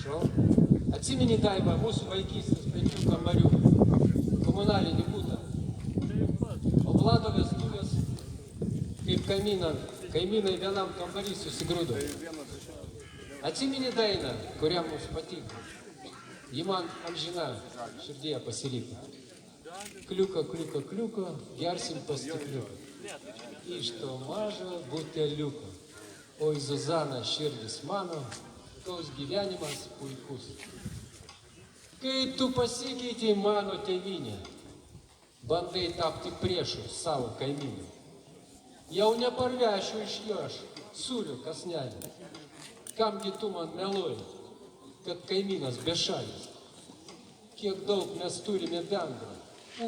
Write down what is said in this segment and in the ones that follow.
Šau. Atsimeni Daiva, mūsų vaikystės penkių kambarių. Komunalinį būtą. O Vlado vestuvės, kaip kaimynai vienam kambarį susigrūdo. Atsimeni dainą, kurią mums patiko. Ji man amžina širdyje pasiliko. Kliuka, kliuka, kliuka, gersim po stikliuką. Iš to mažo buteliuko. Oi, Zuzana, širdis mano, koks gyvenimas puikus. Kaip tu pasikeitei mano tėvynė, bandai tapti priešų savo kaimynų. Jau neparvešiu iš jo aš sūrių kasnelį. Kamgi tu man meluoji, kad kaimynas bešalis. Kiek daug mes turime bendro,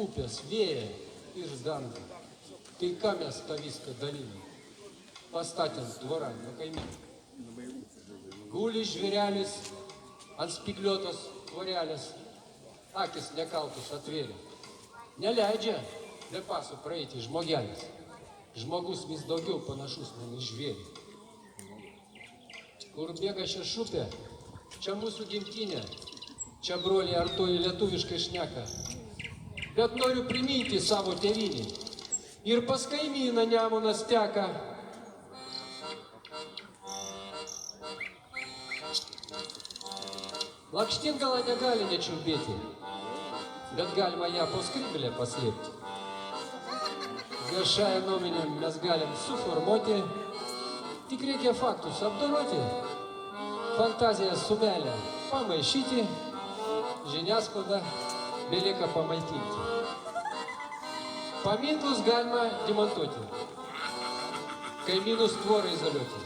upės, vėją ir dangą. Tai ką mes tą viską dalinam, pastatėm tvorą nuo kaimynų. Guli žvėrelis ant spigliuotos tvorelės, akis nekaltus atvėrė. Neleidžia be paso praeiti žmogelis. Žmogus vis daugiau panašus man į žvėrį. Kur bėga šią šupę, čia mūsų gimtinė, čia broliai artoji lietuviškai šneka. Bet noriu priminti savo tėvynį, ir pas kaimyną Nemunas teka. Lakštingala negali nečiulbėti, bet galima ją po skrybėlę paslėpti. Viešąją nuomonę mes galim suformuoti, tik reikia faktus apdoroti, fantaziją su meile pamaišyti, žiniasklaidą belieka pamaitinti. Paminklus galima demontuoti, kaimynus tvorą izoliuoti,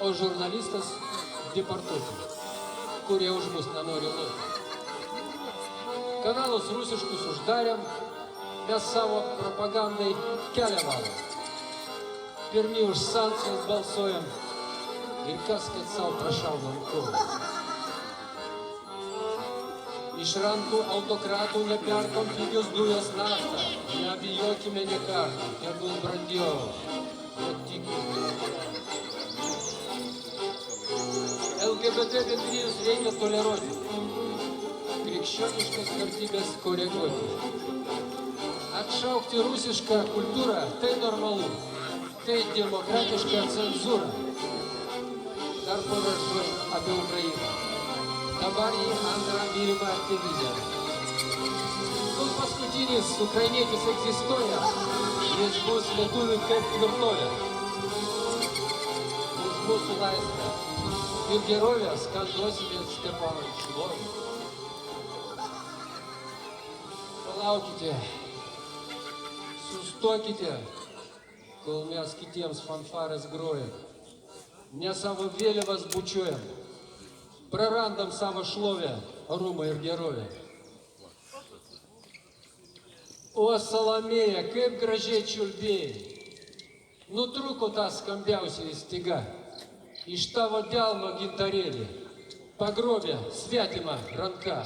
o žurnalistas deportuoti, kurie už mus nenori loti. Kanalus rusiškus uždarėm, mes savo propagandai kelią valom. Pirmi už sankcijas balsuojam ir kas, kad savo prašaunam kovą. Iš rankų autokratų neperkom pigios dujos naftą, neabijokime nė kartų, tegul brangiau, bet tikime. LGBT bendrijus reikia toleruoti, krikščioniškas vertybės koreguoti. Atšaukti rusišką kultūrą – tai normalu, tai demokratiška cenzūra. Dar porą žodžių apie Ukrainą. Dabar į antrą mylimą tėvynę. Kol paskutinis ukrainietis egzistuoja, jis bus lietuvių kaip tvirtovė. Už mūsų laisvę ir gerovę skanduosime Stepanui šlovę. Palaukite. Sustokite, kol mes kitiems fanfaras grojam. Ne savo vėliavas bučiuojam. Prarandam savo šlovę, orumą ir gerovę. O Salomėja, kaip gražiai čiulbėjai. Nutrūko ta skambiausiai styga. Iš tavo delno gintarėlį pagrobė svetimą ranką.